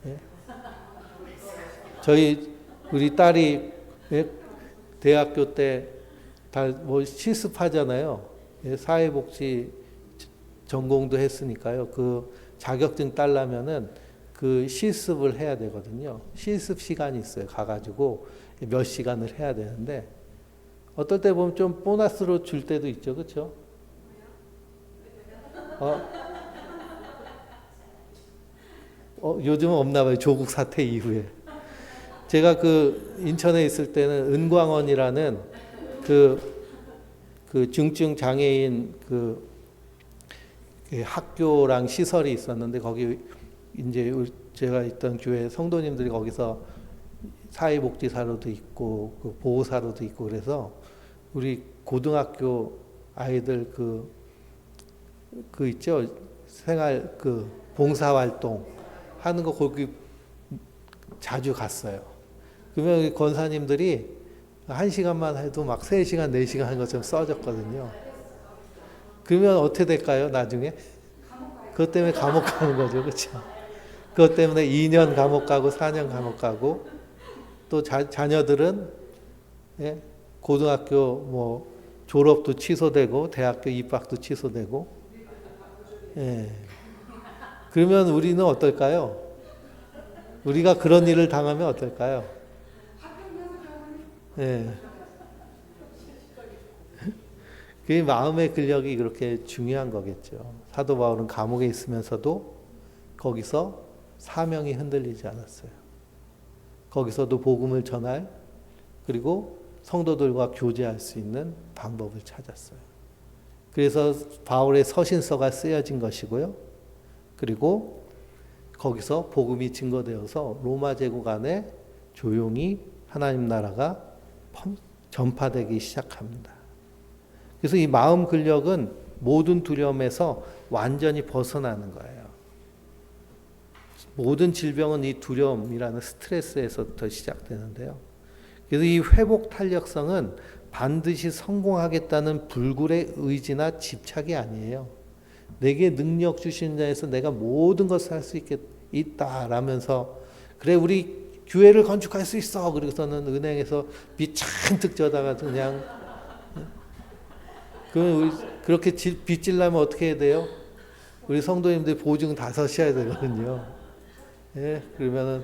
예? 우리 딸이 대학교 때 다 뭐 실습하잖아요. 예, 사회복지 전공도 했으니까요. 그 자격증 따려면은 그 실습을 해야 되거든요. 실습 시간이 있어요. 가가지고 몇 시간을 해야 되는데 어떨 때 보면 좀 보너스로 줄 때도 있죠, 그렇죠? 요즘은 없나 봐요. 조국 사태 이후에. 제가 그 인천에 있을 때는 은광원이라는 그 중증 장애인 그 학교랑 시설이 있었는데 거기 이제 제가 있던 교회 성도님들이 거기서 사회복지사로도 있고 그 보호사로도 있고 그래서 우리 고등학교 아이들 그 있죠, 생활 그 봉사활동 하는 거 거기 자주 갔어요. 그러면 권사님들이 1시간만 해도 막 3시간, 4시간 하는 것처럼 써졌거든요. 그러면 어떻게 될까요, 나중에? 그것 때문에 감옥 가는 거죠, 그렇죠? 그것 때문에 2년 감옥 가고 4년 감옥 가고 또 자녀들은, 예, 고등학교 뭐 졸업도 취소되고 대학교 입학도 취소되고, 예. 그러면 우리는 어떨까요? 우리가 그런 일을 당하면 어떨까요? 예. 그 마음의 근력이 그렇게 중요한 거겠죠. 사도 바울은 감옥에 있으면서도 거기서 사명이 흔들리지 않았어요. 거기서도 복음을 전할, 그리고 성도들과 교제할 수 있는 방법을 찾았어요. 그래서 바울의 서신서가 쓰여진 것이고요. 그리고 거기서 복음이 증거되어서 로마 제국 안에 조용히 하나님 나라가 전파되기 시작합니다. 그래서 이 마음 근력은 모든 두려움에서 완전히 벗어나는 거예요. 모든 질병은 이 두려움이라는 스트레스에서부터 시작되는데요. 그래서 이 회복 탄력성은 반드시 성공하겠다는 불굴의 의지나 집착이 아니에요. 내게 능력 주신 자에서 내가 모든 것을 할 수 있다라면서, 그래 우리 교회를 건축할 수 있어. 그래서는 은행에서 빚 잔뜩 져다가 그냥, 그렇게 빚질려면 어떻게 해야 돼요? 우리 성도님들 보증 다 서셔야 되거든요. 예, 그러면은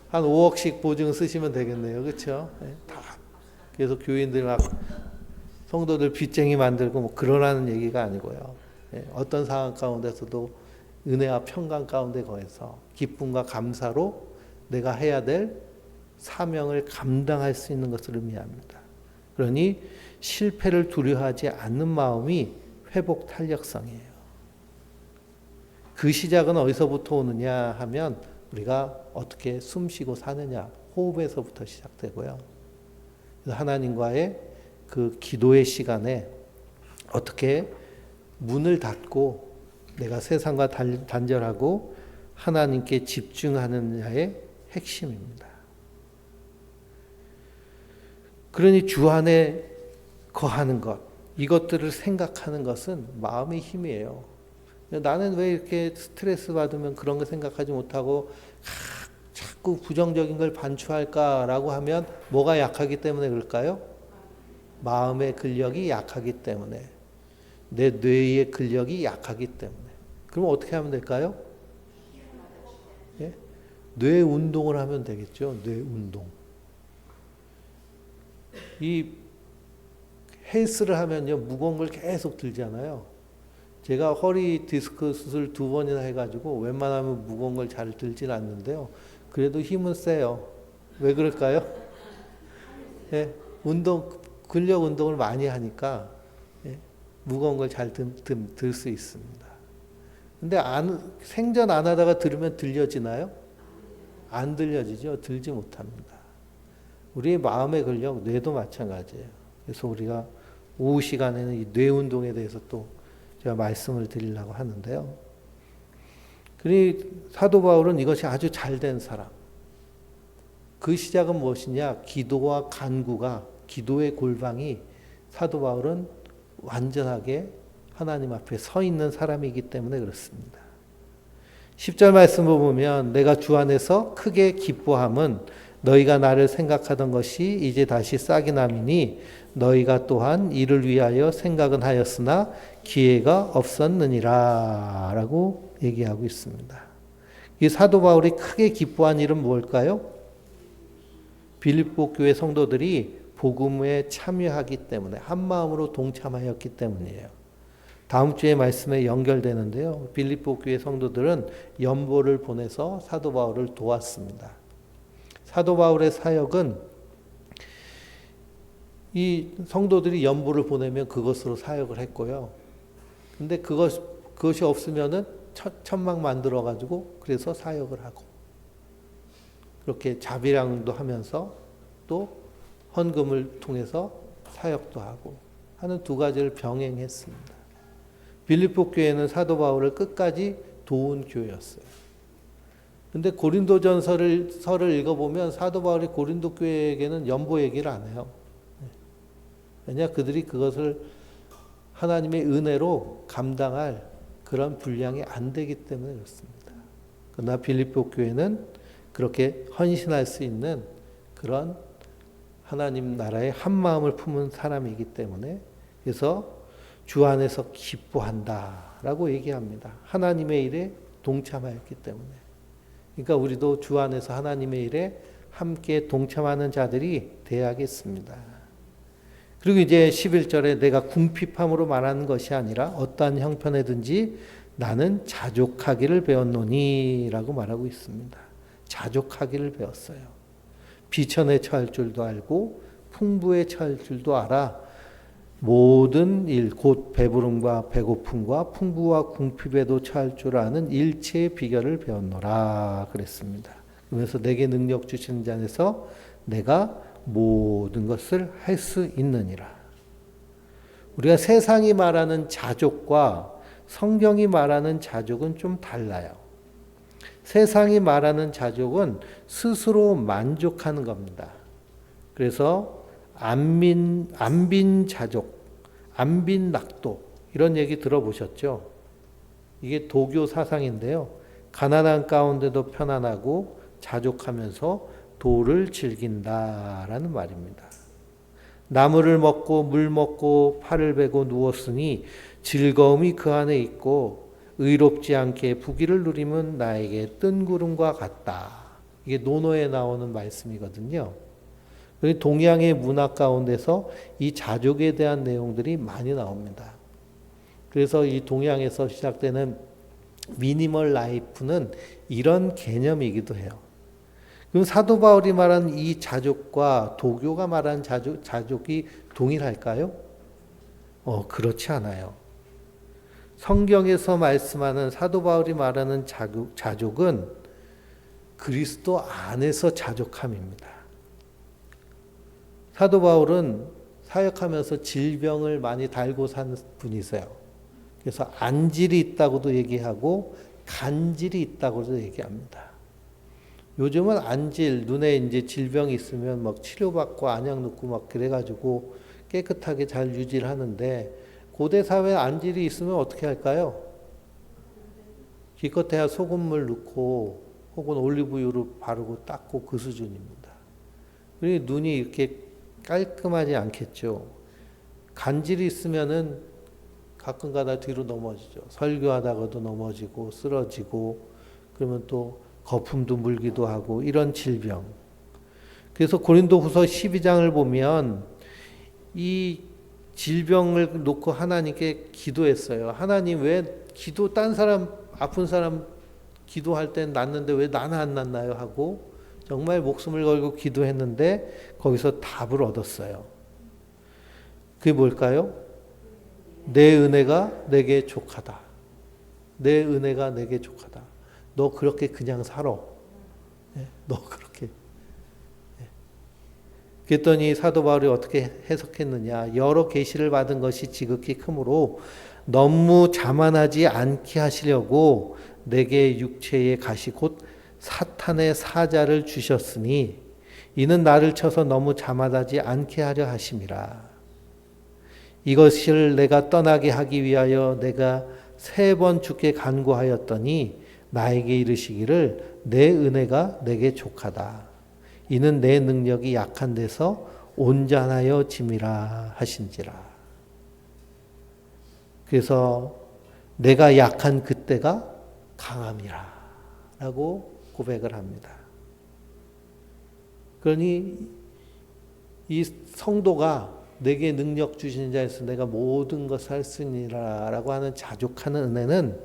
한 5억씩 보증 쓰시면 되겠네요. 그렇죠? 예, 다. 그래서 교인들 막 성도들 빚쟁이 만들고 뭐 그러라는 얘기가 아니고요. 예, 어떤 상황 가운데서도 은혜와 평강 가운데 거해서 기쁨과 감사로 내가 해야 될 사명을 감당할 수 있는 것을 의미합니다. 그러니 실패를 두려워하지 않는 마음이 회복 탄력성이에요. 그 시작은 어디서부터 오느냐 하면 우리가 어떻게 숨쉬고 사느냐, 호흡에서부터 시작되고요. 하나님과의 그 기도의 시간에 어떻게 문을 닫고 내가 세상과 단절하고 하나님께 집중하느냐의 핵심입니다. 그러니 주 안에 거하는 것, 이것들을 생각하는 것은 마음의 힘이에요. 나는 왜 이렇게 스트레스 받으면 그런 거 생각하지 못하고 자꾸 부정적인 걸 반추할까라고 하면 뭐가 약하기 때문에 그럴까요? 마음의 근력이 약하기 때문에, 내 뇌의 근력이 약하기 때문에. 그럼 어떻게 하면 될까요? 예? 뇌 운동을 하면 되겠죠. 뇌 운동. 이 헬스를 하면요, 무거운 걸 계속 들잖아요. 제가 허리 디스크 수술 2번이나 해가지고 웬만하면 무거운 걸 잘 들진 않는데요. 그래도 힘은 세요. 왜 그럴까요? 예, 근력 운동을 많이 하니까, 예, 무거운 걸 잘 들 수 있습니다. 근데 생전 안 하다가 들으면 들려지나요? 안 들려지죠. 들지 못합니다. 우리의 마음의 근력, 뇌도 마찬가지예요. 그래서 우리가 오후 시간에는 이 뇌 운동에 대해서 또 제가 말씀을 드리려고 하는데요. 그러니 사도 바울은 이것이 아주 잘된 사람. 그 시작은 무엇이냐? 기도와 간구가, 기도의 골방이 사도 바울은 완전하게 하나님 앞에 서 있는 사람이기 때문에 그렇습니다. 10절 말씀을 보면 내가 주 안에서 크게 기뻐함은 너희가 나를 생각하던 것이 이제 다시 싹이 남이니 너희가 또한 이를 위하여 생각은 하였으나 기회가 없었느니라 라고 얘기하고 있습니다. 이 사도 바울이 크게 기뻐한 일은 뭘까요? 빌립보 교회 성도들이 복음에 참여하기 때문에 한 마음으로 동참하였기 때문이에요. 다음 주에 말씀에 연결되는데요. 빌립보 교회 성도들은 연보를 보내서 사도 바울을 도왔습니다. 사도 바울의 사역은 이 성도들이 연보를 보내면 그것으로 사역을 했고요. 근데 그것이 없으면은 천막 만들어 가지고 그래서 사역을 하고 그렇게 자비랑도 하면서 또 헌금을 통해서 사역도 하고 하는 두 가지를 병행했습니다. 빌립보 교회는 사도 바울을 끝까지 도운 교회였어요. 근데 고린도전서를 읽어보면 사도 바울이 고린도 교회에게는 연보 얘기를 안 해요. 왜냐 그들이 그것을 하나님의 은혜로 감당할 그런 분량이 안 되기 때문에 그렇습니다. 그러나 빌립보 교회는 그렇게 헌신할 수 있는 그런 하나님 나라의 한 마음을 품은 사람이기 때문에 그래서 주 안에서 기뻐한다라고 얘기합니다. 하나님의 일에 동참하였기 때문에. 그러니까 우리도 주 안에서 하나님의 일에 함께 동참하는 자들이 되어야겠습니다. 그리고 이제 11절에 내가 궁핍함으로 말하는 것이 아니라 어떠한 형편에든지 나는 자족하기를 배웠노니 라고 말하고 있습니다. 자족하기를 배웠어요. 비천에 처할 줄도 알고 풍부에 처할 줄도 알아 모든 일 곧 배부름과 배고픔과 풍부와 궁핍에도 처할 줄 아는 일체의 비결을 배웠노라 그랬습니다. 그러면서 내게 능력 주시는 자 안에서 내가 모든 것을 할 수 있느니라. 우리가 세상이 말하는 자족과 성경이 말하는 자족은 좀 달라요. 세상이 말하는 자족은 스스로 만족하는 겁니다. 그래서 안빈 자족, 안빈 낙도 이런 얘기 들어보셨죠? 이게 도교 사상인데요. 가난한 가운데도 편안하고 자족하면서 도를 즐긴다라는 말입니다. 나무를 먹고 물 먹고 팔을 베고 누웠으니 즐거움이 그 안에 있고 의롭지 않게 부귀를 누리면 나에게 뜬 구름과 같다. 이게 논어에 나오는 말씀이거든요. 동양의 문화 가운데서 이 자족에 대한 내용들이 많이 나옵니다. 그래서 이 동양에서 시작되는 미니멀 라이프는 이런 개념이기도 해요. 그럼 사도 바울이 말한 이 자족과 도교가 말한 자족이 동일할까요? 그렇지 않아요. 성경에서 말씀하는 사도 바울이 말하는 자족은 그리스도 안에서 자족함입니다. 사도 바울은 사역하면서 질병을 많이 달고 산 분이세요. 그래서 안질이 있다고도 얘기하고 간질이 있다고도 얘기합니다. 요즘은 안질, 눈에 이제 질병이 있으면 막 치료받고 안약 넣고 막 그래가지고 깨끗하게 잘 유지를 하는데 고대 사회에 안질이 있으면 어떻게 할까요? 기껏해야 소금물 넣고 혹은 올리브유를 바르고 닦고 그 수준입니다. 그리고 눈이 이렇게 깔끔하지 않겠죠. 간질이 있으면은 가끔가다 뒤로 넘어지죠. 설교하다가도 넘어지고 쓰러지고 그러면 또 거품도 물기도 하고 이런 질병. 그래서 고린도후서 12장을 보면 이 질병을 놓고 하나님께 기도했어요. 하나님 왜 딴 사람 아픈 사람 기도할 땐 낫는데 왜 나는 안 낫나요? 하고 정말 목숨을 걸고 기도했는데 거기서 답을 얻었어요. 그게 뭘까요? 내 은혜가 내게 족하다. 내 은혜가 내게 족하다. 너 그렇게 그냥 살아. 너 그렇게. 그랬더니 사도 바울이 어떻게 해석했느냐. 여러 계시를 받은 것이 지극히 크므로 너무 자만하지 않게 하시려고 내게 육체의 가시 곧 사탄의 사자를 주셨으니 이는 나를 쳐서 너무 자만하지 않게 하려 하심이라. 이것을 내가 떠나게 하기 위하여 내가 3번 주께 간구하였더니 나에게 이르시기를 내 은혜가 내게 족하다. 이는 내 능력이 약한 데서 온전하여 짐이라 하신지라. 그래서 내가 약한 그때가 강함이라 라고 고백을 합니다. 그러니 이 성도가 내게 능력 주신 자에서 내가 모든 것을 할 수 있느니라 라고 하는 자족하는 은혜는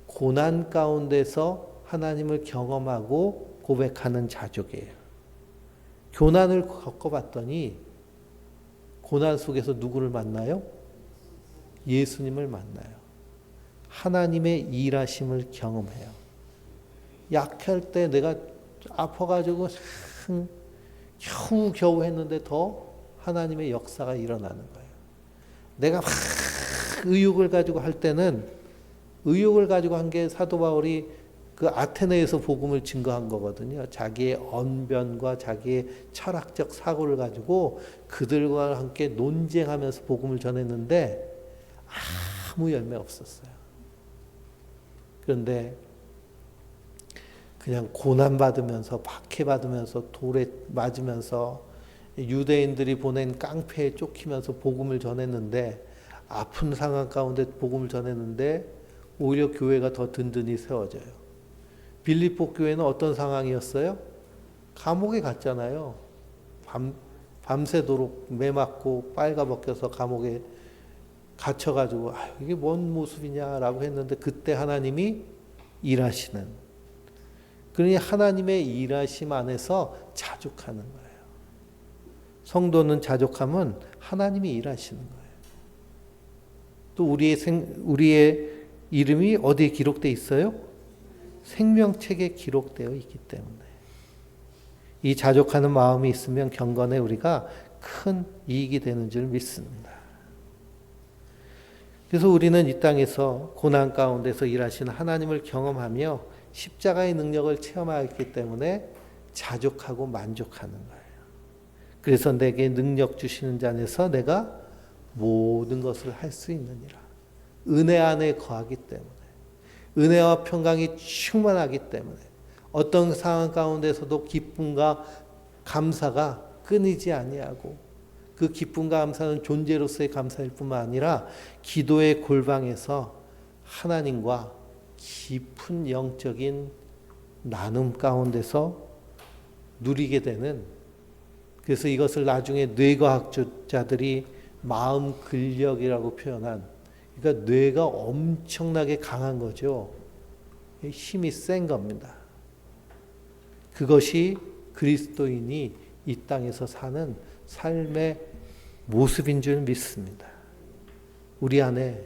고난 가운데서 하나님을 경험하고 고백하는 자족이에요. 고난을 겪어봤더니 고난 속에서 누구를 만나요? 예수님을 만나요. 하나님의 일하심을 경험해요. 약할 때 내가 아파가지고 겨우 했는데 더 하나님의 역사가 일어나는 거예요. 내가 막 의욕을 가지고 할 때는 의욕을 가지고 한 게 사도 바울이 그 아테네에서 복음을 증거한 거거든요. 자기의 언변과 자기의 철학적 사고를 가지고 그들과 함께 논쟁하면서 복음을 전했는데 아무 열매 없었어요. 그런데 그냥 고난받으면서 박해받으면서 돌에 맞으면서 유대인들이 보낸 깡패에 쫓기면서 복음을 전했는데 아픈 상황 가운데 복음을 전했는데 오히려 교회가 더 든든히 세워져요. 빌립보 교회는 어떤 상황이었어요? 감옥에 갔잖아요. 밤새도록 매 맞고 빨가벗겨서 감옥에 갇혀가지고 이게 뭔 모습이냐라고 했는데 그때 하나님이 일하시는, 그러니 하나님의 일하심 안에서 자족하는 거예요. 성도는 자족하면 하나님이 일하시는 거예요. 또 우리의 이름이 어디에 기록되어 있어요? 생명책에 기록되어 있기 때문에 이 자족하는 마음이 있으면 경건에 우리가 큰 이익이 되는 줄 믿습니다. 그래서 우리는 이 땅에서 고난 가운데서 일하시는 하나님을 경험하며 십자가의 능력을 체험하였기 때문에 자족하고 만족하는 거예요. 그래서 내게 능력 주시는 자 안에서 내가 모든 것을 할 수 있느니라. 은혜 안에 거하기 때문에, 은혜와 평강이 충만하기 때문에 어떤 상황 가운데서도 기쁨과 감사가 끊이지 아니하고, 그 기쁨과 감사는 존재로서의 감사일 뿐만 아니라 기도의 골방에서 하나님과 깊은 영적인 나눔 가운데서 누리게 되는, 그래서 이것을 나중에 뇌과학자들이 마음 근력이라고 표현한, 그러니까 뇌가 엄청나게 강한 거죠. 힘이 센 겁니다. 그것이 그리스도인이 이 땅에서 사는 삶의 모습인 줄 믿습니다. 우리 안에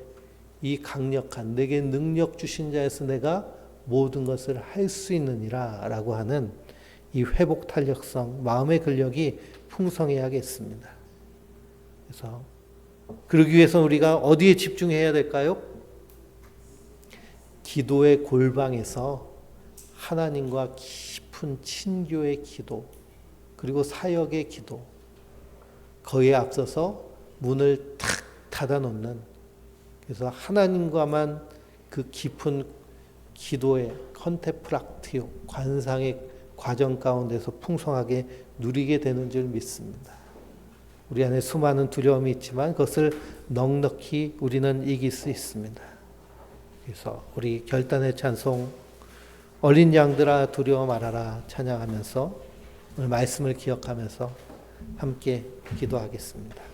이 강력한 내게 능력 주신 자에서 내가 모든 것을 할 수 있느니라 라고 하는 이 회복 탄력성, 마음의 근력이 풍성해야겠습니다. 그래서 그러기 위해서 우리가 어디에 집중해야 될까요? 기도의 골방에서 하나님과 깊은 친교의 기도, 그리고 사역의 기도, 거기에 앞서서 문을 탁 닫아놓는, 그래서 하나님과만 그 깊은 기도의 컨테플락티오, 관상의 과정 가운데서 풍성하게 누리게 되는 줄 믿습니다. 우리 안에 수많은 두려움이 있지만 그것을 넉넉히 우리는 이길 수 있습니다. 그래서 우리 결단의 찬송 어린 양들아 두려워 말아라 찬양하면서 오늘 말씀을 기억하면서 함께 기도하겠습니다.